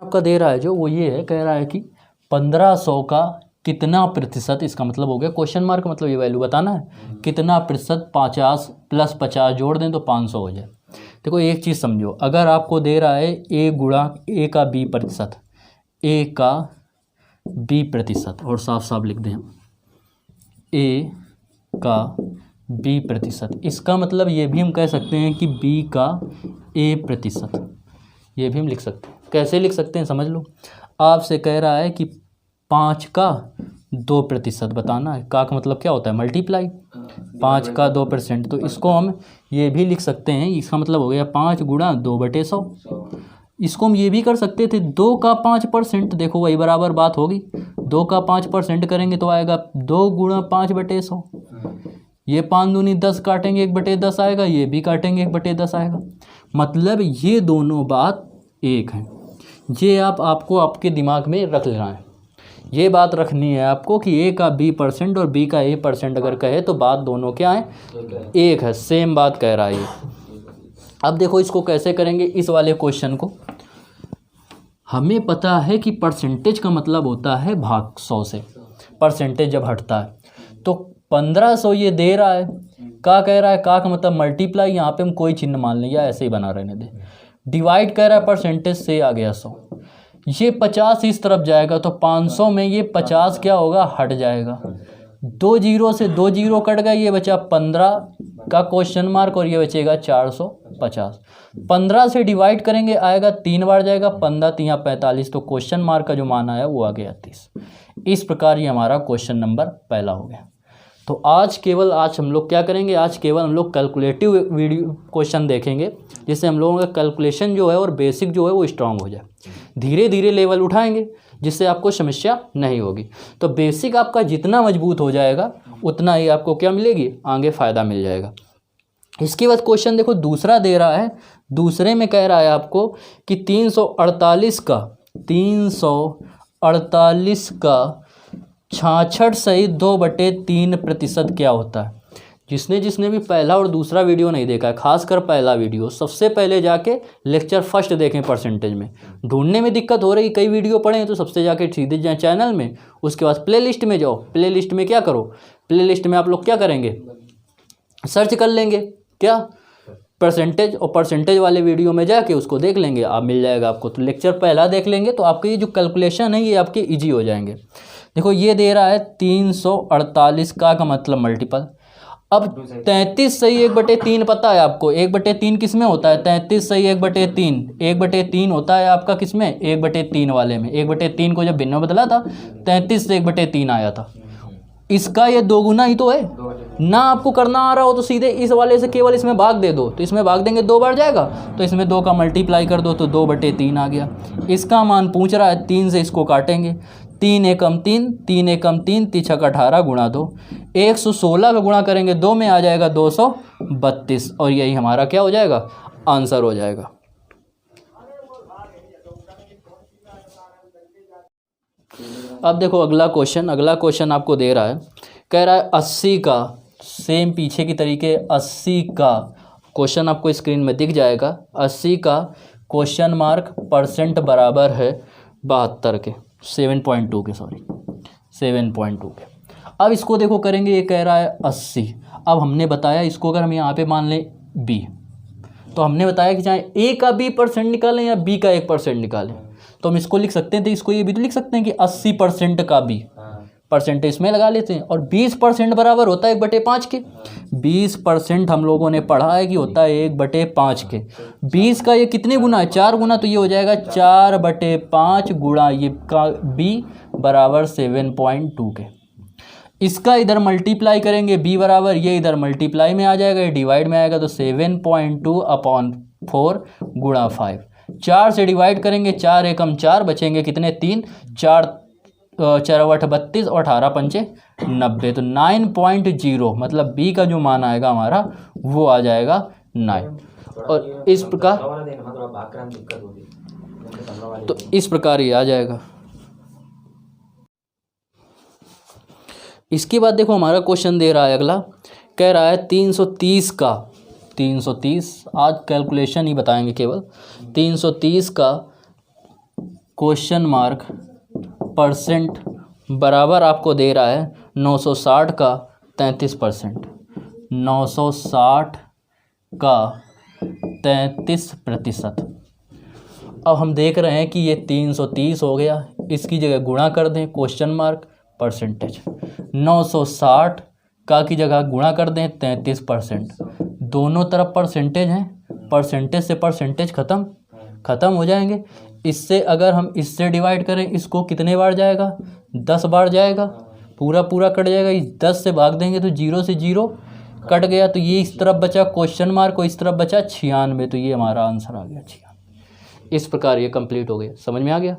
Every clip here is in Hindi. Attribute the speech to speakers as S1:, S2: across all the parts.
S1: आपका दे रहा है जो वो ये है, कह रहा है कि 1500 का कितना प्रतिशत, इसका मतलब हो गया क्वेश्चन मार्क, मतलब ये वैल्यू बताना है कितना प्रतिशत 50 + 50 जोड़ दें तो 500 हो जाए। देखो एक चीज़ समझो, अगर आपको दे रहा है a गुणा a का b प्रतिशत, a का b प्रतिशत, और साफ साफ लिख दें हम a का b प्रतिशत, इसका मतलब ये भी हम कह सकते हैं कि b का a प्रतिशत, ये भी हम लिख सकते हैं। कैसे लिख सकते हैं समझ लो, आपसे कह रहा है कि 5 का 2% बताना है, का मतलब क्या होता है मल्टीप्लाई, 5 का 2%, तो इसको हम ये भी लिख सकते हैं, इसका मतलब हो गया 5 गुणा 2/100। इसको हम ये भी कर सकते थे 2 का 5%, देखो वही बराबर बात होगी, 2 का 5% करेंगे तो आएगा 2 गुणा 5/100, ये 5 दूनी 10 काटेंगे 1/10 आएगा, ये भी काटेंगे 1/10 आएगा, मतलब ये दोनों बात एक है। ये आपको आपके दिमाग में रख लेना है, ये बात रखनी है आपको कि a का b% और b का a% अगर कहे तो बात दोनों क्या है, एक है, सेम बात कह रहा है ये। अब देखो इसको कैसे करेंगे, इस वाले क्वेश्चन को हमें पता है कि परसेंटेज का मतलब होता है भाग 100 से, परसेंटेज जब हटता है, तो 1500 ये दे रहा है, का कह रहा है, का मतलब मल्टीप्लाई, यहाँ पे हम कोई चिन्ह मान लें या ऐसे ही बना रहने दें, डिवाइड कह रहा है परसेंटेज से, आ गया 100, ये 50 इस तरफ जाएगा तो 500 में ये 50 क्या होगा, हट जाएगा, 2 जीरो से 2 जीरो कट गया, ये बचा 15 का क्वेश्चन मार्क, और ये बचेगा 450, 15 से डिवाइड करेंगे आएगा 3 बार जाएगा, 15 × 45, तो क्वेश्चन मार्क का जो मान आया वो आ गया 30। इस प्रकार ये हमारा क्वेश्चन नंबर पहला हो गया। तो आज हम लोग क्या करेंगे, आज केवल हम लोग कैलकुलेटिव वीडियो क्वेश्चन देखेंगे, जिससे हम लोगों का कैलकुलेशन जो है और बेसिक जो है वो स्ट्रांग हो जाए, धीरे धीरे लेवल उठाएंगे जिससे आपको समस्या नहीं होगी। तो बेसिक आपका जितना मजबूत हो जाएगा उतना ही आपको क्या मिलेगी, आगे फ़ायदा मिल जाएगा। इसके बाद क्वेश्चन देखो दूसरा दे रहा है, दूसरे में कह रहा है आपको कि 348 का 66 सहित 2/3% क्या होता है। जिसने भी पहला और दूसरा वीडियो नहीं देखा है, खासकर पहला वीडियो, सबसे पहले जाके लेक्चर फर्स्ट देखें। परसेंटेज में ढूंढने में दिक्कत हो रही, कई वीडियो पढ़े तो सबसे जाके सीधे जाए चैनल में, उसके बाद प्लेलिस्ट में जाओ, प्लेलिस्ट में क्या करो, प्लेलिस्ट में आप लोग क्या करेंगे, सर्च कर लेंगे क्या परसेंटेज, और परसेंटेज वाले वीडियो में जाके उसको देख लेंगे, आप मिल जाएगा आपको। तो लेक्चर पहला देख लेंगे तो आपके ये जो कैलकुलेशन है ये आपके ईजी हो जाएंगे। देखो ये दे रहा है 348 का मतलब मल्टीपल, अब 33 सही 1/3 पता है आपको, 1/3 किस में होता है, 33 सही 1/3, 1/3 होता है आपका किस में, 1/3 वाले में। 1/3 को जब भिन्न बदला था 33 से 1/3 आया था, इसका ये 2 गुना ही तो है ना। आपको करना आ रहा हो तो सीधे इस वाले से केवल इसमें भाग दे दो, तो इसमें भाग देंगे 2 बार जाएगा, तो इसमें 2 का मल्टीप्लाई कर दो तो 2/3 आ गया। इसका मान पूछ रहा है 3 से इसको काटेंगे, 3 एकम 3, 3 एकम 3, 3 × 18 गुणा 2, 116 का गुणा करेंगे 2 में आ जाएगा 232, और यही हमारा क्या हो जाएगा, आंसर हो जाएगा। अब देखो अगला क्वेश्चन आपको दे रहा है, कह रहा है 80 का, सेम पीछे की तरीके 80 का क्वेश्चन आपको स्क्रीन में दिख जाएगा, 80 का क्वेश्चन मार्क परसेंट बराबर है 72 के, 7.2 के, सॉरी 7.2 के। अब इसको देखो करेंगे, ये कह रहा है 80, अब हमने बताया इसको अगर हम यहाँ पे मान लें b, तो हमने बताया कि चाहे a का b% निकालें या b का 1% निकालें, तो हम इसको लिख सकते हैं, तो इसको ये भी तो लिख सकते हैं कि 80% का b, परसेंटेज इसमें लगा लेते हैं, और 20% बराबर होता है 1/5 के। 20% हम लोगों ने पढ़ा है कि होता है 1/5 के, 20 का ये कितने गुना है, 4 गुना, तो ये हो जाएगा 4/5 गुणा ये का b बराबर 7.2 के। इसका इधर मल्टीप्लाई करेंगे, b बराबर ये इधर मल्टीप्लाई में आ जाएगा, ये डिवाइड में आएगा, तो 7.2/4 गुणा 5, 4 से डिवाइड करेंगे, 4 एकम 4, बचेंगे कितने 3, 4 4 8 32 और 18 पंचे 90, तो 9.0 मतलब b का जो मान आएगा हमारा वो आ जाएगा 9। और इस प्रकार तो इस प्रकार ये आ जाएगा। इसके बाद देखो हमारा क्वेश्चन दे रहा है अगला, कह रहा है 330 का, 330 आज कैलकुलेशन ही बताएंगे केवल, 330 का क्वेश्चन मार्क परसेंट बराबर आपको दे रहा है 960 का 33%, 960 का 33%। अब हम देख रहे हैं कि ये 330 हो गया, इसकी जगह गुणा कर दें क्वेश्चन मार्क परसेंटेज, 960 का की जगह गुणा कर दें 33%, दोनों तरफ परसेंटेज हैं, परसेंटेज से परसेंटेज ख़त्म हो जाएंगे। इससे अगर हम इससे डिवाइड करें इसको कितने बार जाएगा, 10 बार जाएगा, पूरा कट जाएगा। इस 10 से भाग देंगे तो 0 से 0 कट गया, तो ये इस तरफ बचा क्वेश्चन मार्क और इस तरफ बचा 96, तो ये हमारा आंसर आ गया 96। इस प्रकार ये कंप्लीट हो गया, समझ में आ गया।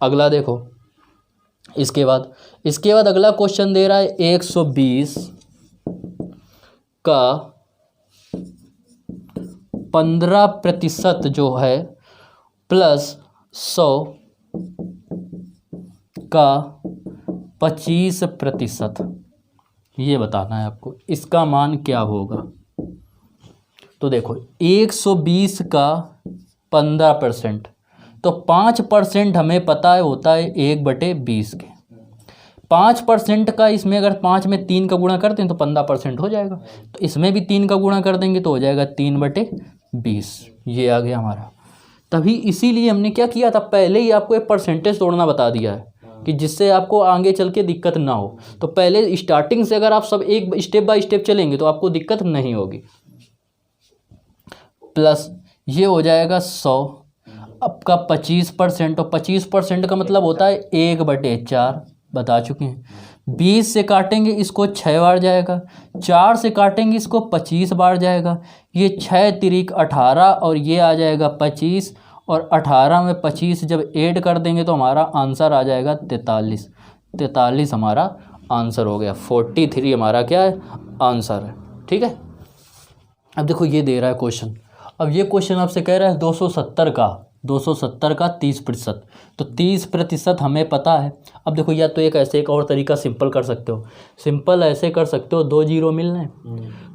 S1: अगला देखो, इसके बाद अगला क्वेश्चन दे रहा है 120 का 15% जो है प्लस 100 का 25%, ये बताना है आपको, इसका मान क्या होगा। तो देखो 120 का 15%, तो 5% हमें पता है होता है 1/20 के, 5% का इसमें अगर 5 में 3 का गुणा करते हैं तो 15% हो जाएगा, तो इसमें भी 3 का गुणा कर देंगे तो हो जाएगा 3/20, ये आ गया हमारा। तभी इसीलिए हमने क्या किया था, पहले ही आपको एक परसेंटेज तोड़ना बता दिया है कि जिससे आपको आगे चल के दिक्कत ना हो। तो पहले स्टार्टिंग से अगर आप सब एक स्टेप बाय स्टेप चलेंगे तो आपको दिक्कत नहीं होगी। प्लस ये हो जाएगा 100 आपका 25%, तो 25% का मतलब होता है 1/4, बता चुके हैं। 20 से काटेंगे इसको 6 बार जाएगा, 4 से काटेंगे इसको 25 बार जाएगा, ये 6 तिरिक 18 और ये आ जाएगा 25, और 18 में 25 जब ऐड कर देंगे तो हमारा आंसर आ जाएगा 43 हमारा आंसर हो गया। 43 हमारा क्या है, आंसर है। ठीक है, अब देखो ये दे रहा है क्वेश्चन, अब ये क्वेश्चन आपसे कह रहा है 270 का 30%, तो 30% हमें पता है। अब देखो या तो एक और तरीका सिंपल कर सकते हो, सिंपल ऐसे कर सकते हो, 2 जीरो मिलना है,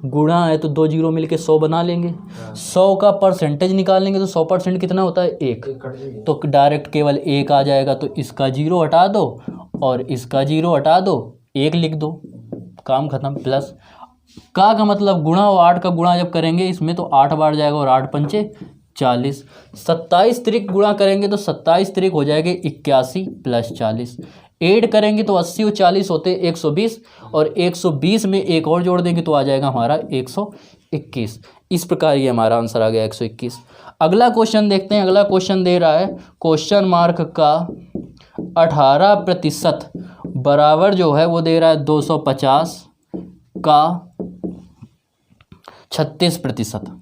S1: गुणा है तो 2 जीरो मिल के 100 बना लेंगे, 100 का परसेंटेज निकालेंगे तो 100% कितना होता है 1, तो डायरेक्ट केवल 1 आ जाएगा, तो इसका 0 हटा दो और इसका 0 हटा दो, 1 लिख दो, काम खत्म। प्लस का मतलब गुणा और 8 का गुणा जब करेंगे इसमें तो 8 बार जाएगा और 8 पंचे 40, 27 तिरिक गुणा करेंगे तो 27 तिरिक हो जाएंगे 81 प्लस 40, ऐड करेंगे तो 80 और 40 होते 120, और 120 में एक और जोड़ देंगे तो आ जाएगा हमारा 121। इस प्रकार ये हमारा आंसर आ गया 121। अगला क्वेश्चन देखते हैं। अगला क्वेश्चन दे रहा है क्वेश्चन मार्क का 18% बराबर जो है वो दे रहा है 250 का 36%।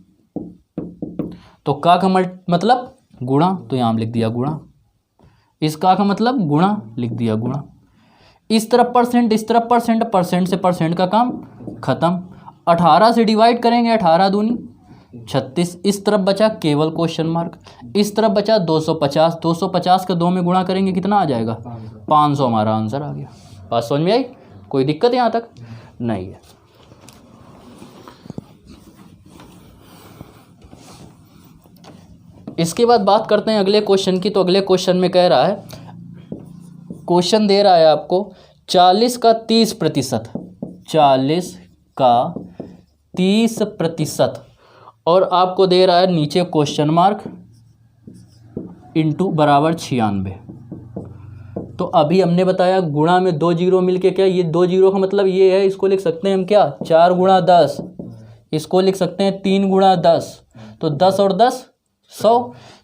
S1: तो का मतलब गुणा, तो यहाँ लिख दिया गुणा, इसका का मतलब गुणा, लिख दिया गुणा। इस तरफ परसेंट, इस तरफ परसेंट, परसेंट से परसेंट का काम खत्म। 18 से डिवाइड करेंगे, 18 दूनी 36, इस तरफ बचा केवल क्वेश्चन मार्क, इस तरफ बचा 250, 250 का 2 में गुणा करेंगे कितना आ जाएगा 500, हमारा आंसर आ गया। बात समझ में आई, कोई दिक्कत यहाँ तक नहीं है। इसके बाद बात करते हैं अगले क्वेश्चन की। तो अगले क्वेश्चन में कह रहा है, क्वेश्चन दे रहा है आपको 40 का 30%, 40 का 30%, और आपको दे रहा है नीचे क्वेश्चन मार्क इंटू बराबर 96। तो अभी हमने बताया गुणा में 2 जीरो मिलके क्या, ये 2 जीरो का मतलब ये है, इसको लिख सकते हैं हम क्या 4 गुणा 10, इसको लिख सकते हैं 3 गुणा 10, तो 10 और 10 100,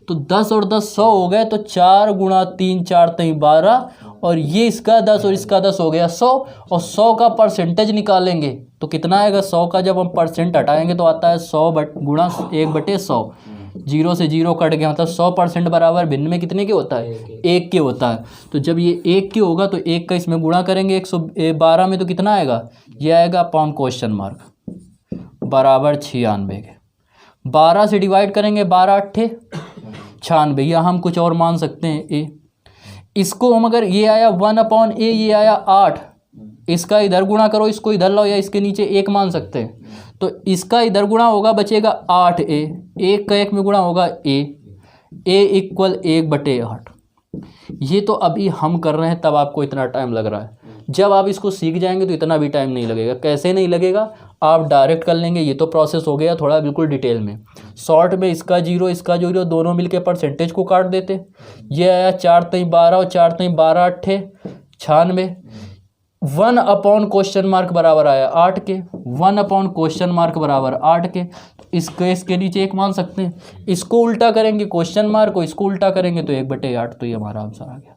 S1: तो 10 और 10 100 हो गए, तो 4 गुणा 3 4 3 12, और ये इसका 10 और इसका 10 हो गया 100, और 100 का परसेंटेज निकालेंगे तो कितना आएगा, 100 का जब हम परसेंट हटाएंगे तो आता है 100 गुणा 1/100, 0 से 0 कट गया, मतलब 100% बराबर भिन्न में कितने के होता है 1 के होता है। तो जब ये 1 के होगा तो 1 का इसमें गुणा करेंगे 112 में, तो कितना आएगा, ये आएगा अपॉन क्वेश्चन मार्क बराबर 96 के। 12 से डिवाइड करेंगे, 12 8 96, या हम कुछ और मान सकते हैं ए, इसको हम अगर ये आया 1/a, ये आया 8, इसका इधर गुणा करो, इसको इधर लाओ, या इसके नीचे 1 मान सकते हैं, तो इसका इधर गुणा होगा बचेगा 8a, 1 का 1 में गुणा होगा a = 1/8, ये तो अभी हम कर रहे हैं तब आपको इतना टाइम लग रहा है, जब आप इसको सीख जाएंगे तो इतना भी टाइम नहीं लगेगा। कैसे नहीं लगेगा, आप डायरेक्ट कर लेंगे। ये तो प्रोसेस हो गया थोड़ा बिल्कुल डिटेल में। शॉर्ट में इसका जीरो दोनों मिलके परसेंटेज को काट देते। ये आया 4 3 12 और 4 3 12 8 96। 1 अपॉन क्वेश्चन मार्क बराबर आया 8 के। 1 अपॉन क्वेश्चन मार्क बराबर 8 के। इसके नीचे 1 मान सकते हैं। इसको उल्टा करेंगे क्वेश्चन मार्क को, इसको उल्टा करेंगे तो 1/8। तो ये हमारा आंसर आ गया।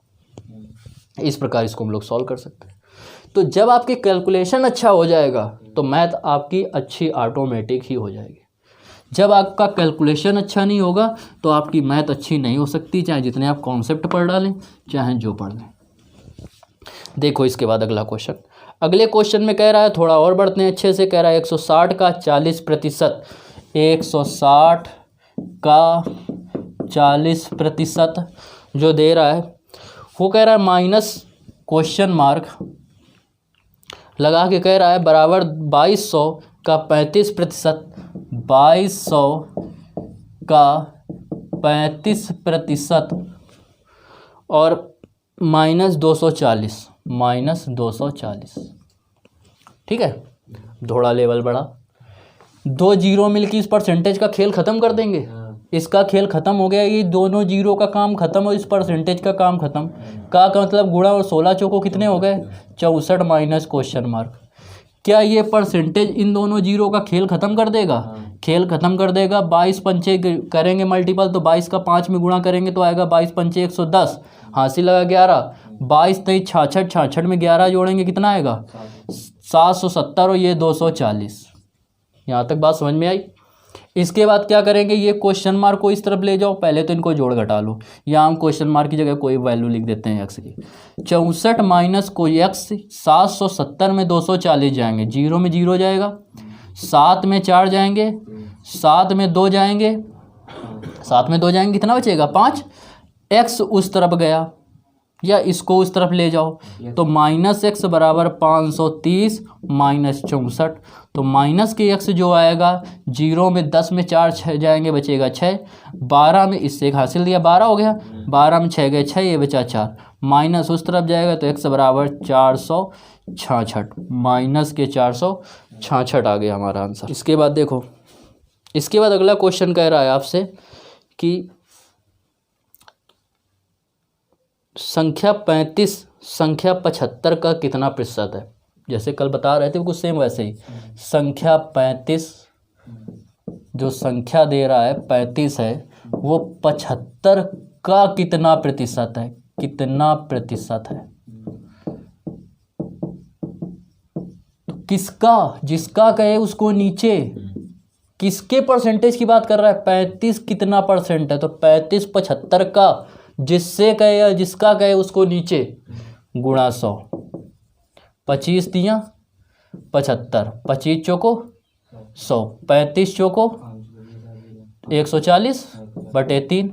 S1: इस प्रकार इसको हम लोग सॉल्व कर सकते हैं। तो जब आपकी कैलकुलेशन अच्छा हो जाएगा तो मैथ आपकी अच्छी ऑटोमेटिक ही हो जाएगी। जब आपका कैलकुलेशन अच्छा नहीं होगा तो आपकी मैथ अच्छी नहीं हो सकती, चाहे जितने आप कॉन्सेप्ट पढ़ डालें, चाहे जो पढ़ लें। देखो इसके बाद अगला क्वेश्चन। अगले क्वेश्चन में कह रहा है, थोड़ा और बढ़ते हैं अच्छे से, कह रहा है 160 का 40%। 160 का 40% जो दे रहा है वो कह रहा है माइनस क्वेश्चन मार्क लगा के कह रहा है बराबर 2200 का 35%। 2200 का 35% और -240। ठीक है, थोड़ा लेवल बढ़ा। 2 जीरो मिलकर इस परसेंटेज का खेल ख़त्म कर देंगे। इसका खेल ख़त्म हो गया, ये दोनों जीरो का काम ख़त्म और इस परसेंटेज का काम ख़त्म। का मतलब गुणा और 16 चौको कितने हो गए 64 माइनस क्वेश्चन मार्क। क्या ये परसेंटेज इन दोनों जीरो का खेल ख़त्म कर देगा? खेल ख़त्म कर देगा। 22 पंचे करेंगे मल्टीपल तो 22 का 5 में गुणा करेंगे तो आएगा 22 पंचे 110। हासिल लगा 11। 22 तेईस 66, 66 में 11 जोड़ेंगे कितना आएगा 770 और ये 240। यहाँ तक बात समझ में आई। इसके बाद क्या करेंगे, ये क्वेश्चन मार्क को इस तरफ ले जाओ। पहले तो इनको जोड़ घटा लो। यहाँ हम क्वेश्चन मार्क की जगह कोई वैल्यू लिख देते हैं एक्स की। 64 माइनस कोई एक्स 770 में 240 जाएंगे, जीरो में जीरो जाएगा, 7 में 4 जाएंगे, 7 में 2 जाएंगे, 7 में 2 जाएंगे कितना बचेगा 5। एक्स उस तरफ गया या इसको उस तरफ ले जाओ तो माइनस एक्स बराबर 530 माइनस 64। तो माइनस के एक्स जो आएगा, जीरो में 10 में 4 6 जाएंगे बचेगा 6। 12 में इससे एक हासिल दिया 12 हो गया, 12 में 6 गए 6, ये बचा 4। माइनस उस तरफ जाएगा तो एक्स बराबर 466 माइनस के 466 आ गया हमारा आंसर। इसके बाद देखो, इसके बाद अगला क्वेश्चन कह रहा है आपसे कि संख्या 35 संख्या 75 का कितना प्रतिशत है। जैसे कल बता रहे थे कुछ सेम वैसे ही। संख्या 35 जो संख्या दे रहा है 35 है, वो 75 का कितना प्रतिशत है, कितना प्रतिशत है। तो किसका, जिसका कहे उसको नीचे, किसके परसेंटेज की बात कर रहा है, 35 कितना परसेंट है। तो 35 75 का, जिससे कहे या जिसका कहे उसको नीचे गुणा 100। 25 दिया 75, 25 चौको 100, 35 चौको 140/3।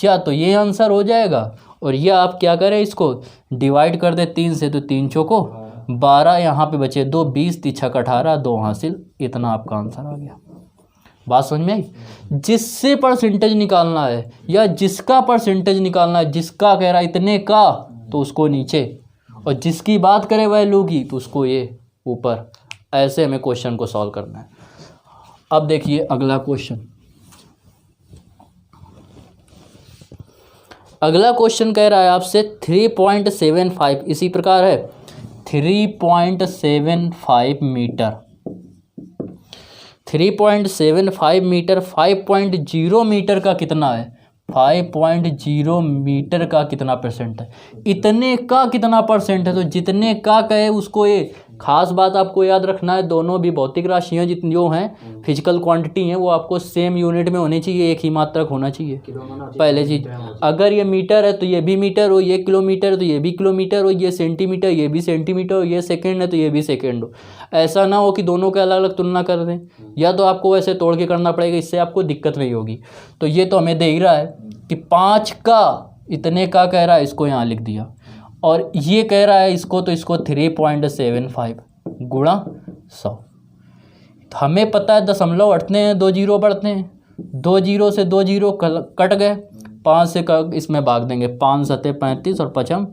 S1: या तो ये आंसर हो जाएगा। और यह आप क्या करें, इसको डिवाइड कर दे 3 से तो 3 चौको 12, यहाँ पे बचे 2, 20 3 18, 2 हासिल। इतना आपका आंसर आ गया। बात समझ में आई। जिससे परसेंटेज निकालना है या जिसका परसेंटेज निकालना है, जिसका कह रहा है इतने का तो उसको नीचे, और जिसकी बात करें वैल्यू की तो उसको ये ऊपर। ऐसे हमें क्वेश्चन को सॉल्व करना है। अब देखिए अगला क्वेश्चन। अगला क्वेश्चन कह रहा है आपसे 3.75 इसी प्रकार है। 3.75 मीटर, 3.75 मीटर 5.0 मीटर का कितना है, 5.0 मीटर का कितना परसेंट है। इतने का कितना परसेंट है, तो जितने का कहे उसको ये। खास बात आपको याद रखना है, दोनों भी भौतिक राशियाँ जितनी जो हैं फिजिकल क्वांटिटी हैं वो आपको सेम यूनिट में होनी चाहिए, एक ही मात्रक होना चाहिए। पहले चीज़, अगर ये मीटर है तो ये भी मीटर हो, ये किलोमीटर है तो ये भी किलोमीटर हो, ये सेंटीमीटर ये भी सेंटीमीटर हो, ये सेकेंड है तो ये भी सेकेंड हो। ऐसा ना हो कि दोनों के अलग अलग तुलना कर दें, या तो आपको वैसे तोड़ के करना पड़ेगा, इससे आपको दिक्कत नहीं होगी। तो ये तो हमें दे ही रहा है कि 5 का इतने का कह रहा है, इसको यहाँ लिख दिया। और ये कह रहा है इसको, तो इसको 3.75 गुणा 100। तो हमें पता है दशमलव हटते हैं 2 जीरो बढ़ते हैं, 2 जीरो से 2 जीरो कट गए, 5 से का इसमें भाग देंगे, 5 सते 35 और 5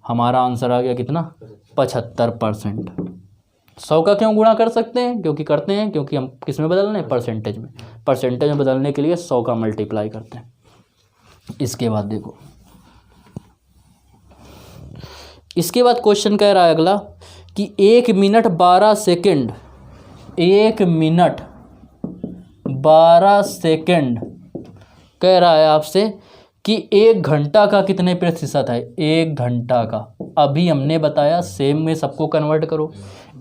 S1: हमारा आंसर आ गया कितना 75%। 100 का क्यों गुणा कर सकते हैं, क्योंकि हम किस में बदल रहे हैं, परसेंटेज में। परसेंटेज में बदलने के लिए 100 का मल्टीप्लाई करते हैं। इसके बाद देखो, इसके बाद क्वेश्चन कह रहा है अगला कि 1 मिनट 12 सेकेंड, 1 मिनट 12 सेकेंड कह रहा है आपसे कि 1 घंटा का कितने प्रतिशत है। 1 घंटा का अभी हमने बताया सेम में सबको कन्वर्ट करो।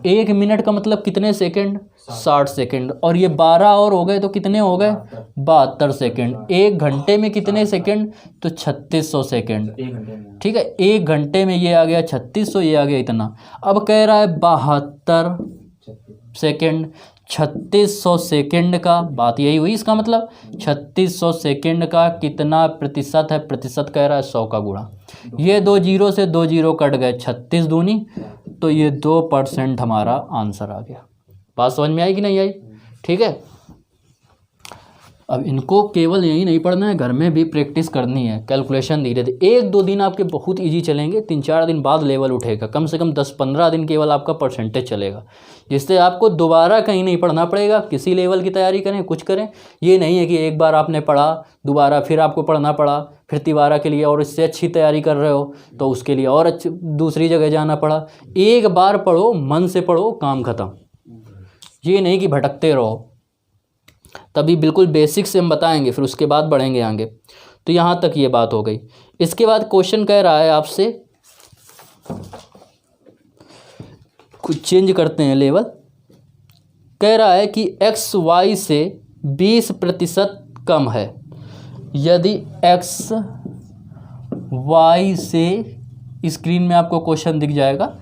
S1: 1 मिनट का मतलब कितने सेकंड, 60 सेकंड, और ये 12 और हो गए तो कितने हो गए, 72 सेकंड। 1 घंटे में कितने सेकंड, तो 3600 सेकंड। ठीक है, 1 घंटे में ये आ गया 3600, ये आ गया इतना। अब कह रहा है 72 सेकंड। 3600 सेकंड का, बात यही हुई, इसका मतलब 3600 सेकंड का कितना प्रतिशत है। प्रतिशत कह रहा है 100 का गुणा, ये 2 जीरो से 2 जीरो कट गए, 36 दूनी, तो ये 2% हमारा आंसर आ गया। बात समझ में आई कि नहीं आई। ठीक है, अब इनको केवल यही नहीं पढ़ना है, घर में भी प्रैक्टिस करनी है। कैलकुलेशन धीरे धीरे 1-2 दिन आपके बहुत इजी चलेंगे, 3-4 दिन बाद लेवल उठेगा। कम से कम 10-15 दिन केवल आपका परसेंटेज चलेगा, जिससे आपको दोबारा कहीं नहीं पढ़ना पड़ेगा। किसी लेवल की तैयारी करें, कुछ करें, ये नहीं है कि एक बार आपने पढ़ा, दोबारा फिर आपको पढ़ना पड़ा, फिर तिबारा के लिए और इससे अच्छी तैयारी कर रहे हो तो उसके लिए और अच्छी दूसरी जगह जाना पड़ा। एक बार पढ़ो, मन से पढ़ो, काम खत्म। ये नहीं कि भटकते रहो। तभी बिल्कुल बेसिक से हम बताएंगे, फिर उसके बाद बढ़ेंगे आगे। तो यहाँ तक ये बात हो गई। इसके बाद क्वेश्चन कह रहा है आपसे, कुछ चेंज करते हैं लेवल। कह रहा है कि एक्स वाई से 20% कम है। यदि एक्स वाई से, स्क्रीन में आपको क्वेश्चन दिख जाएगा,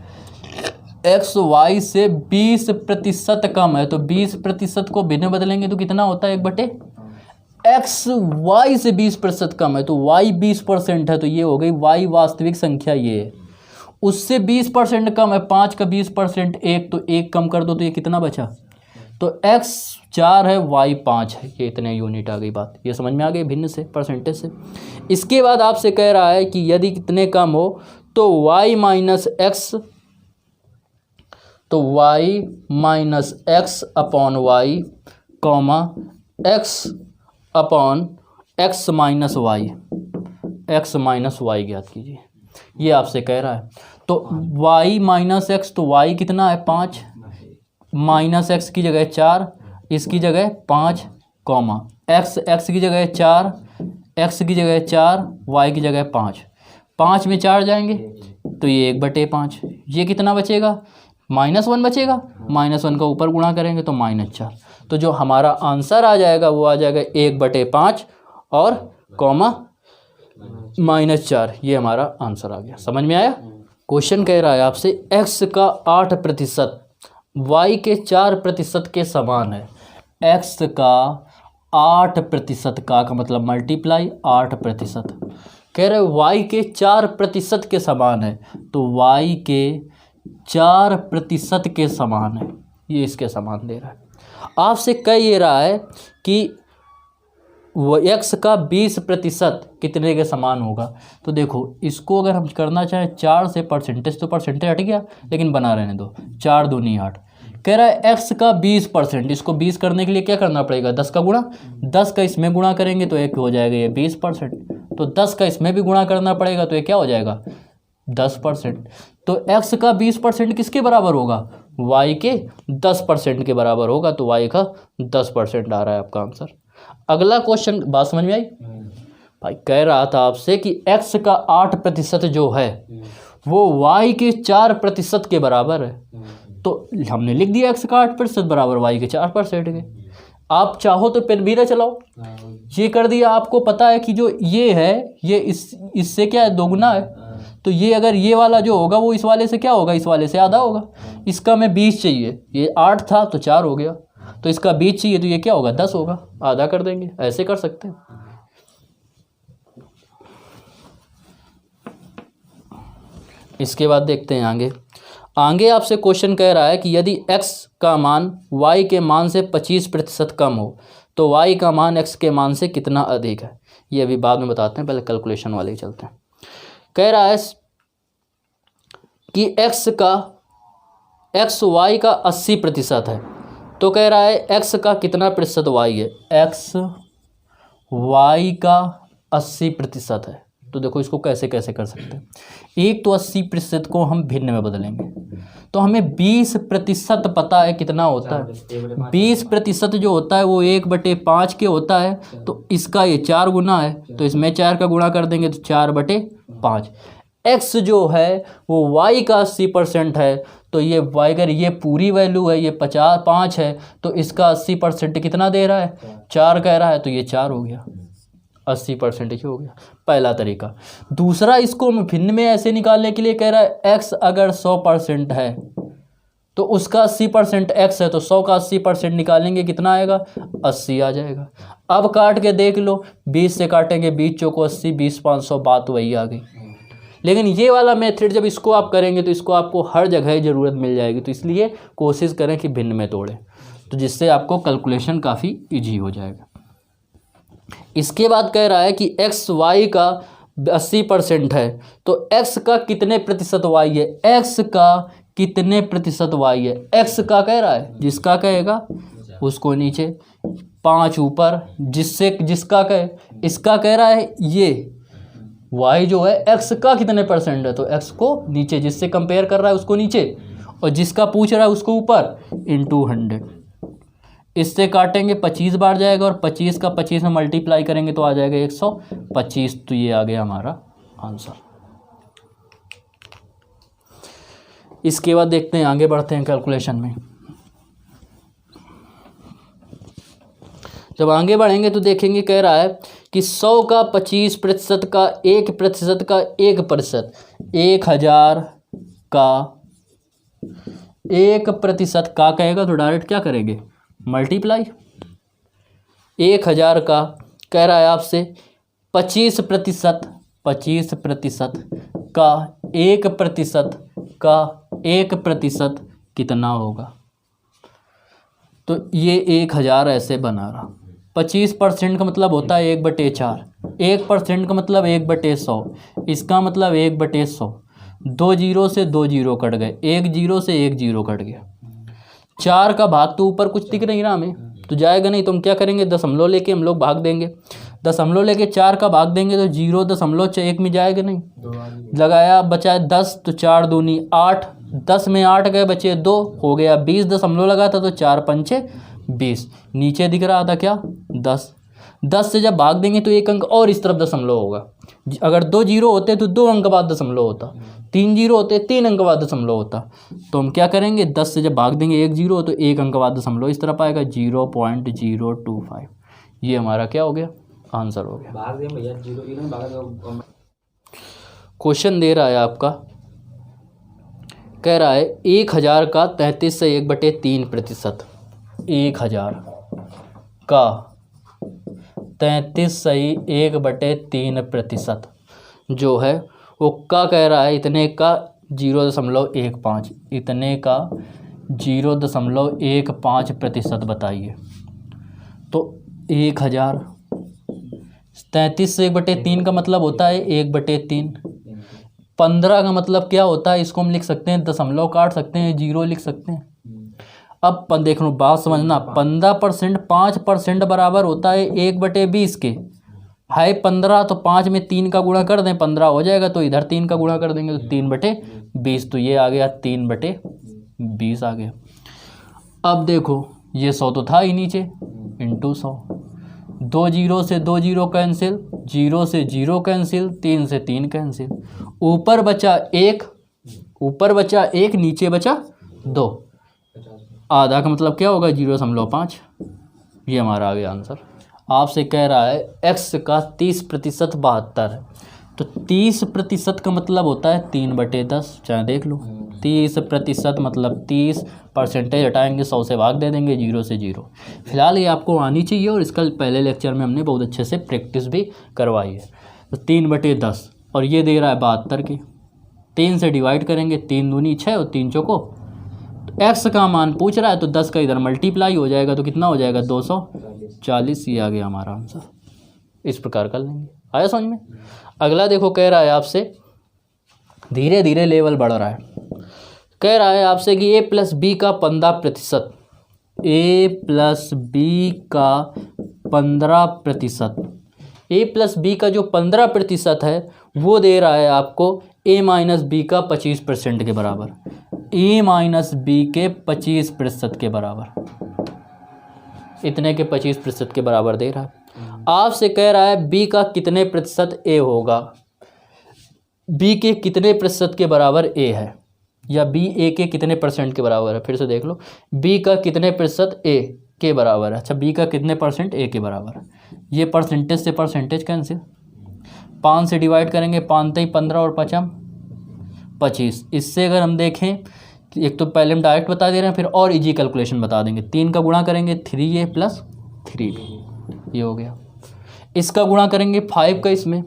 S1: एक्स वाई से 20% कम है, तो 20% को भिन्न बदलेंगे तो कितना होता है 1/। एक्स वाई से 20% कम है तो वाई 20% है, तो ये हो गई वाई वास्तविक संख्या, ये है। उससे 20% कम है, 5 का 20% 1, तो 1 कम कर दो तो ये कितना बचा, तो एक्स 4 है, वाई 5 है। ये इतने यूनिट आ गई बात, ये समझ में आ गई भिन्न से, परसेंटेज से। इसके बाद आपसे कह रहा है कि यदि कितने कम हो तो वाई माइनस एक्स, तो y minus X upon Y, comma X upon X minus Y, X minus Y ज्ञात कीजिए। ये आपसे कह रहा है। तो y माइनस एक्स, तो y कितना है 5, माइनस एक्स की जगह 4, इसकी जगह 5, कॉमा एक्स, एक्स की जगह 4, एक्स की जगह 4, y की जगह 5। 5 में 4 जाएंगे तो ये 1/5। ये कितना बचेगा, -1 बचेगा। -1 का ऊपर गुणा करेंगे तो -4। तो जो हमारा आंसर आ जाएगा वो आ जाएगा 1/5 और कॉमा -4। ये हमारा आंसर आ गया। समझ में आया। क्वेश्चन कह रहा है आपसे x का 8% y के 4% के समान है। x का 8% का मतलब मल्टीप्लाई 8%, कह रहे y के 4% के समान है, तो y के 4% के समान है, ये इसके समान दे रहा है। आपसे कह ये रहा है कि x का 20% कितने के समान होगा। तो देखो इसको अगर हम करना चाहें 4 से परसेंटेज, तो परसेंटेज हट गया, लेकिन बना रहने दो, 4 दूनी 8। कह रहा है x का 20%, इसको 20 करने के लिए क्या करना पड़ेगा, 10 का गुणा। 10 का इसमें गुणा करेंगे तो एक हो जाएगा ये 20%, तो 10 का इसमें भी गुणा करना पड़ेगा तो ये क्या हो जाएगा 10%। तो x का 20% किसके बराबर होगा, y के 10% के बराबर होगा, तो y का 10% आ रहा है आपका आंसर। अगला क्वेश्चन, बात समझ में आई भाई। कह रहा था आपसे कि x का 8% जो है वो y के 4% के बराबर है, तो हमने लिख दिया x का 8% बराबर y के 4% के। आप चाहो तो पेन भी ना चलाओ, ये कर दिया। आपको पता है कि जो ये है ये इससे क्या है, दोगुना है, तो ये अगर ये वाला जो होगा वो इस वाले से क्या होगा, इस वाले से आधा होगा। इसका मैं 20 चाहिए, ये 8 था तो 4 हो गया, तो इसका 20 चाहिए तो ये क्या होगा 10 होगा, आधा कर देंगे। ऐसे कर सकते हैं। इसके बाद देखते हैं आगे आपसे क्वेश्चन कह रहा है कि यदि x का मान y के मान से 25% कम हो, तो y का मान x के मान से कितना अधिक है। ये अभी बाद में बताते हैं, पहले कैलकुलेशन वाले ही चलते हैं। कह रहा है कि x y का 80% है, तो कह रहा है x का कितना प्रतिशत y है, x y का 80% है। तो देखो इसको कैसे कैसे कर सकते हैं। एक तो 80% को हम भिन्न में बदलेंगे, तो हमें 20% पता है कितना होता है। 20% जो होता है वो 1/5 के होता है, तो इसका ये 4 गुना है, तो इसमें 4 का गुणा कर देंगे तो 4/5। x जो है वो y का 80% है, तो ये y अगर ये पूरी वैल्यू है, ये 5 है, तो इसका 80% कितना दे रहा है, 4 कह रहा है, तो ये 4 हो गया, 80% ही हो गया पहला तरीका। दूसरा, इसको हम भिन्न में ऐसे निकालने के लिए कह रहा है x अगर 100% है तो उसका 80% x है, तो 100 का 80% निकालेंगे कितना आएगा, 80 आ जाएगा। अब काट के देख लो, 20 से काटेंगे 20 चौको 80, 20 500, बात वही आ गई। लेकिन ये वाला मेथड जब इसको आप करेंगे तो इसको आपको हर जगह ज़रूरत मिल जाएगी, तो इसलिए कोशिश करें कि भिन्न में तोड़ें, तो जिससे आपको कैलकुलेशन काफ़ी ईजी हो जाएगा। इसके बाद कह रहा है कि x y का 80% है, तो x का कितने प्रतिशत y है, x का कितने प्रतिशत y है, x का कह रहा है, जिसका कहेगा उसको नीचे, 5 ऊपर, जिसका कहे, इसका कह रहा है ये y जो है x का कितने परसेंट है, तो x को नीचे, जिससे कंपेयर कर रहा है उसको नीचे, और जिसका पूछ रहा है उसको ऊपर, × 100। इससे काटेंगे 25 बार जाएगा, और 25 का 25 में मल्टीप्लाई करेंगे तो आ जाएगा 125। तो ये आ गया हमारा आंसर। इसके बाद देखते हैं, आगे बढ़ते हैं कैलकुलेशन में। जब आगे बढ़ेंगे तो देखेंगे, कह रहा है कि 100 का 25% का 1% का 1%, 1000 का 1% का कहेगा तो डायरेक्ट क्या करेंगे, मल्टीप्लाई। 1000 का कह रहा है आपसे 25% का 1% का 1% कितना होगा, तो ये 1000 ऐसे बना रहा। 25% का मतलब होता है 1/4, 1% का मतलब 1/100, इसका मतलब 1/100, 2 जीरो से 2 जीरो कट गए, 1 जीरो से 1 जीरो कट गया। 4 का भाग तो ऊपर कुछ दिख नहीं रहा हमें, तो जाएगा नहीं, तो हम क्या करेंगे, दशमलव लेके हम लोग भाग देंगे। दशमलव लेके 4 का भाग देंगे तो 0.1 में जाएगा नहीं, लगाया बचा 10, तो 4 दूनी 8, 10 में 8 गए, बचे 2, हो गया 20। दशमलव लगा था तो 4 पंचे 20, नीचे दिख रहा था क्या, 10। 10 से जब भाग देंगे तो 1 अंक और इस तरफ दशमलव होगा। अगर 2 जीरो होते तो 2 अंक बाद दशमलव होता, 3 जीरो होते 3 अंक बाद दशमलव होता। तो हम क्या करेंगे, 10 से जब भाग देंगे 1 जीरो तो 1 अंक बाद दशमलव इस तरफ आएगा, 0.025। ये हमारा क्या हो गया, आंसर हो गया। क्वेश्चन दे रहा है आपका, कह रहा है 1000 का 33 से 1/3%, 1000 का 33 सही 1/3% जो है वो का कह रहा है, इतने का 0.15, इतने का 0.15% बताइए। तो 1000 33 से 1/3 का मतलब होता है 1/3। 15 का मतलब क्या होता है, इसको हम लिख सकते हैं, दशमलव काट सकते हैं, 0 लिख सकते हैं। अब देख लो, बात समझना, 15% 5% बराबर होता है 1/20 के, है 15, तो 5 में 3 का गुणा कर दें, 15 हो जाएगा, तो इधर 3 का गुणा कर देंगे तो 3/20, तो ये आ गया 3/20 आ गया। अब देखो ये 100 तो था ही नीचे, × 100, 2 जीरो से 2 जीरो कैंसिल, 0 से 0 कैंसिल, 3 से 3 कैंसिल, ऊपर बचा 1, नीचे बचा 2, आधा का मतलब क्या होगा, 0.5। ये हमारा आ गया आंसर। आपसे कह रहा है x का 30% 72 है, तो 30% का मतलब होता है 3/10, चाहे देख लो। 30% मतलब 30% हटाएंगे, 100 से भाग दे देंगे, 0 से 0। फिलहाल ये आपको आनी चाहिए, और इसका पहले लेक्चर में हमने बहुत अच्छे से प्रैक्टिस भी करवाई है। तो 3/10, और ये दे रहा है 72 के, 3 से डिवाइड करेंगे, 3 दूनी 6 और 3 चौको एक्स का मान पूछ रहा है तो 10 का इधर मल्टीप्लाई हो जाएगा तो कितना हो जाएगा 240। ये आ गया हमारा आंसर। इस प्रकार कर लेंगे। आया समझ में। अगला देखो कह रहा है आपसे, धीरे धीरे लेवल बढ़ रहा है, कह रहा है आपसे कि a + b का 15%, a + b का 15%, a + b का जो 15% है वो दे रहा है आपको a - b का 25% के बराबर, a - b के 25% के बराबर, इतने के 25% के बराबर दे रहा है। आपसे कह रहा है b का कितने प्रतिशत a होगा, b के कितने प्रतिशत के बराबर a है, या b a के कितने परसेंट के बराबर है। फिर से देख लो, b का कितने प्रतिशत a के बराबर है। अच्छा, b का कितने परसेंट a के बराबर है। ये परसेंटेज से परसेंटेज कैंसिल, 5 से डिवाइड करेंगे, 5 × 15 और 5 × 25। इससे अगर हम देखें, एक तो पहले हम डायरेक्ट बता दे रहे हैं, फिर और इजी कैलकुलेशन बता देंगे। 3 का गुणा करेंगे 3a + 3b, ये हो गया। इसका गुणा करेंगे 5 का इसमें,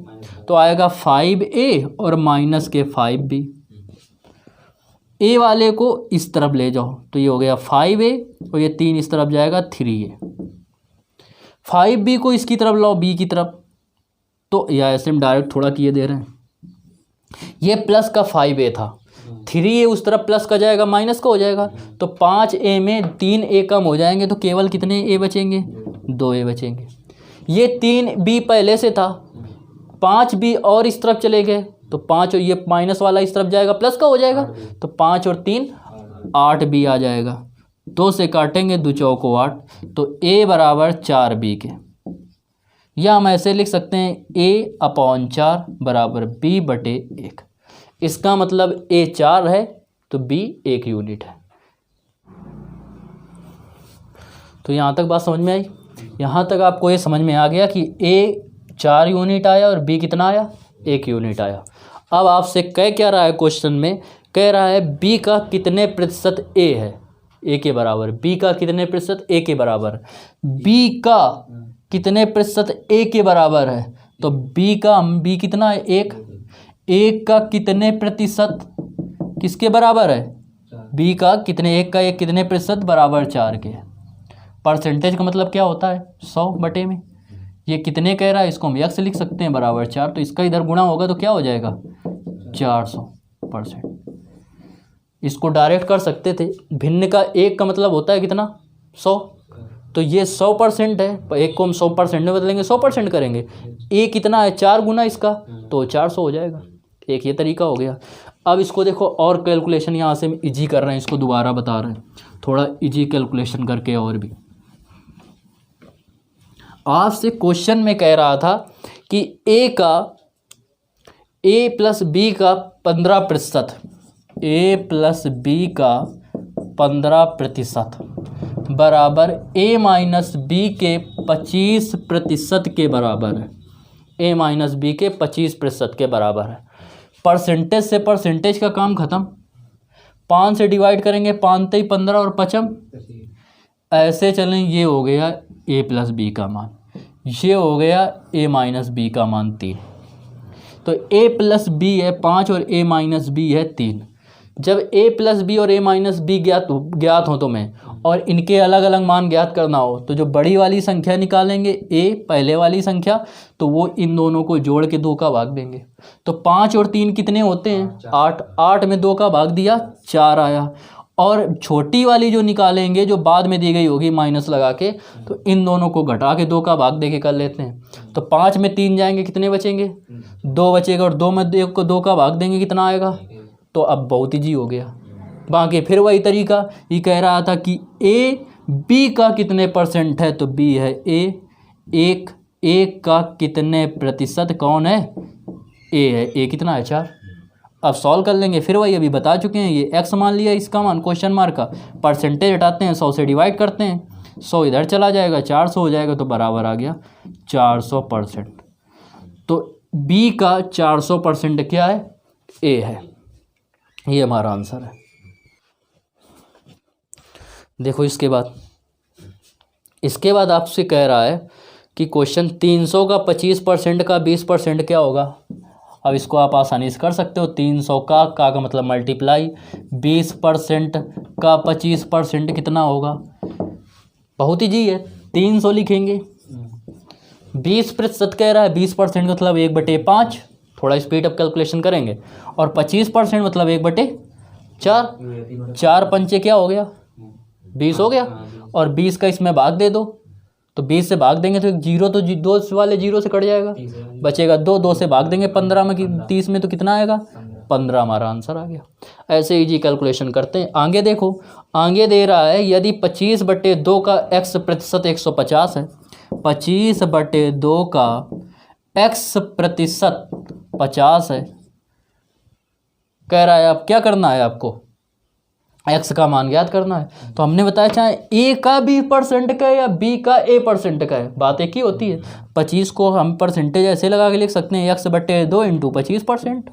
S1: तो आएगा 5a और माइनस के 5b। a वाले को इस तरफ ले जाओ तो ये हो गया 5a और ये 3 इस तरफ जाएगा 3a। 5b को इसकी तरफ लाओ b की तरफ, तो या ऐसे हम डायरेक्ट थोड़ा किए दे रहे हैं। ये प्लस का 5a था, 3a उस तरफ प्लस का जाएगा माइनस का हो जाएगा, तो 5a में 3a कम हो जाएंगे तो केवल कितने a बचेंगे, 2a बचेंगे। ये 3b पहले से था, 5b और इस तरफ चले गए तो 5 और ये माइनस वाला इस तरफ जाएगा प्लस का हो जाएगा, तो 5 और 3 8b आ जाएगा। 2 से काटेंगे 2 चौको 8, तो a बराबर 4b के, या हम ऐसे लिख सकते हैं a/4 बराबर b/1। इसका मतलब a 4 है तो b 1 यूनिट है। तो यहाँ तक बात समझ में आई। यहाँ तक आपको ये समझ में आ गया कि a 4 यूनिट आया और b कितना आया, 1 यूनिट आया। अब आपसे कह क्या रहा है क्वेश्चन में, कह रहा है b का कितने प्रतिशत a है, a के बराबर। b का कितने प्रतिशत a के बराबर, b का कितने प्रतिशत a के बराबर है, तो b कितना है, 1। 1 का कितने प्रतिशत किसके बराबर है, b का कितने, 1 का 1 कितने प्रतिशत बराबर 4 के। परसेंटेज का मतलब क्या होता है, 100 बटे में। ये कितने कह रहा है, इसको हम x लिख सकते हैं बराबर 4, तो इसका इधर गुणा होगा तो क्या हो जाएगा 400%। इसको डायरेक्ट कर सकते थे, भिन्न का 1 का मतलब होता है कितना, 100, तो ये 100% है। 1 को हम 100% में बदलेंगे, 100% करेंगे। a कितना है, 4 गुना इसका, तो 400 हो जाएगा। एक ये तरीका हो गया। अब इसको देखो, और कैलकुलेशन यहाँ से हम इजी कर रहे हैं, इसको दोबारा बता रहे हैं, थोड़ा इजी कैलकुलेशन करके। और भी आपसे क्वेश्चन में कह रहा था कि a + b का 15%, a + b का 15% बराबर a - b के 25% के बराबर है, a - b के 25% के बराबर है। परसेंटेज से परसेंटेज का काम ख़त्म। 5 से डिवाइड करेंगे, 5 × 15 और 5 ऐसे चलें। ये हो गया a + b का मान, ये हो गया a - b का मान 3। तो a + b है 5 और a - b है 3। जब a + b और a - b ज्ञात हो तुम्हें, और इनके अलग अलग मान ज्ञात करना हो, तो जो बड़ी वाली संख्या निकालेंगे a पहले वाली संख्या, तो वो इन दोनों को जोड़ के 2 का भाग देंगे। तो 5 और 3 कितने होते हैं, 8। 8 में 2 का भाग दिया, 4 आया। और छोटी वाली जो निकालेंगे, जो बाद में दी गई होगी माइनस लगा के, तो इन दोनों को घटा के 2 का भाग दे के कर लेते हैं। तो 5 में 3 जाएंगे, कितने बचेंगे, 2 बचेगा, और 2 में 1 को 2 का भाग देंगे, कितना आएगा। तो अब बहुत ईजी हो गया। बाकी फिर वही तरीका, ये कह रहा था कि a b का कितने परसेंट है, तो b है a। 1 का कितने प्रतिशत कौन है, a है। a कितना है, 4। अब सॉल्व कर लेंगे। फिर वही अभी बता चुके हैं, ये x मान लिया, इसका मान क्वेश्चन मार्क का, परसेंटेज हटाते हैं, 100 से डिवाइड करते हैं, 100 इधर चला जाएगा, 400 हो जाएगा, तो बराबर आ गया 400%। तो b का 400% क्या है, a है। ये हमारा आंसर है। देखो इसके बाद आपसे कह रहा है कि क्वेश्चन 300 का 25% का 20% क्या होगा। अब इसको आप आसानी से कर सकते हो। 300 का मतलब मल्टीप्लाई 20% का 25% कितना होगा, बहुत ही जी है, 300 लिखेंगे। 20% कह रहा है, 20% मतलब 1/5, थोड़ा स्पीड अप कैलकुलेशन करेंगे। और 25% मतलब 1/4, 4 पंचे क्या हो गया, 20 हो गया। और 20 का इसमें भाग दे दो, तो 20 से भाग देंगे तो जीरो, तो 2 वाले जीरो से कट जाएगा, बचेगा 2, 2 से भाग देंगे 15 में, 30 में, तो कितना आएगा 15, हमारा आंसर आ गया। ऐसे इजी कैलकुलेशन करते हैं। आगे देखो, आगे दे रहा है यदि 25/2 का x% 150 है, 25/2 का x% 50 है, कह रहा है अब क्या करना है आपको, x का मान ज्ञात करना है। तो हमने बताया चाहे a का b% का है या b का a% का है, बात एक ही होती है। 25 को हम परसेंटेज ऐसे लगा के लिख सकते हैं, x/2 × 25%,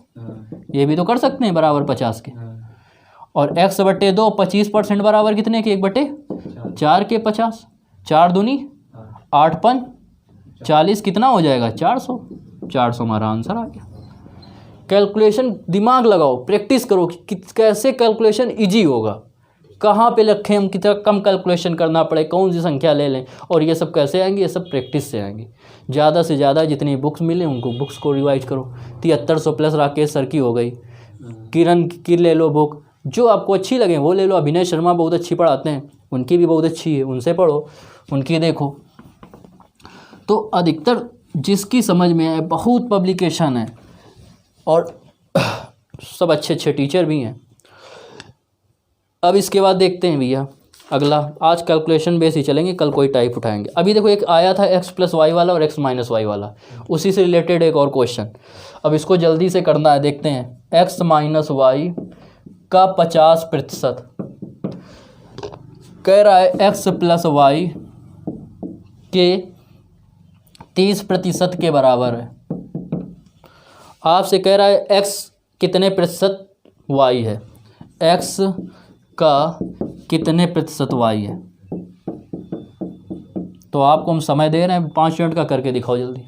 S1: ये भी तो कर सकते हैं, बराबर 50 के। और x/2 25% बराबर कितने के, 1/4 के 50, 4 दूनी 8 5 40, कितना हो जाएगा 400, 400 हमारा आंसर आ गया। कैलकुलेशन दिमाग लगाओ, प्रैक्टिस करो कि कैसे कैलकुलेशन इजी होगा, कहाँ पे रखें हम, कितना कम कैलकुलेशन करना पड़े, कौन सी संख्या ले लें, और ये सब कैसे आएंगे, ये सब प्रैक्टिस से आएंगे। ज़्यादा से ज़्यादा जितनी बुक्स मिले उनको बुक्स को रिवाइज करो। 7300 प्लस राकेश सर की हो गई, किरण की ले लो बुक, जो आपको अच्छी लगे वो ले लो। अभिनय शर्मा बहुत अच्छी पढ़ाते हैं, उनकी भी बहुत अच्छी है, उनसे पढ़ो, उनकी देखो। तो अधिकतर जिसकी समझ में आए, बहुत पब्लिकेशन है और सब अच्छे अच्छे टीचर भी हैं। अब इसके बाद देखते हैं भैया अगला, आज कैलकुलेशन बेस ही चलेंगे, कल कोई टाइप उठाएंगे। अभी देखो एक आया था x+y वाला और x-y वाला, उसी से रिलेटेड एक और क्वेश्चन। अब इसको जल्दी से करना है, देखते हैं। x-y का 50% कह रहा है x+y के 30% के बराबर है। आपसे कह रहा है x कितने प्रतिशत y है, x का कितने प्रतिशत y है। तो आपको हम समय दे रहे हैं, 5 मिनट का करके दिखाओ जल्दी।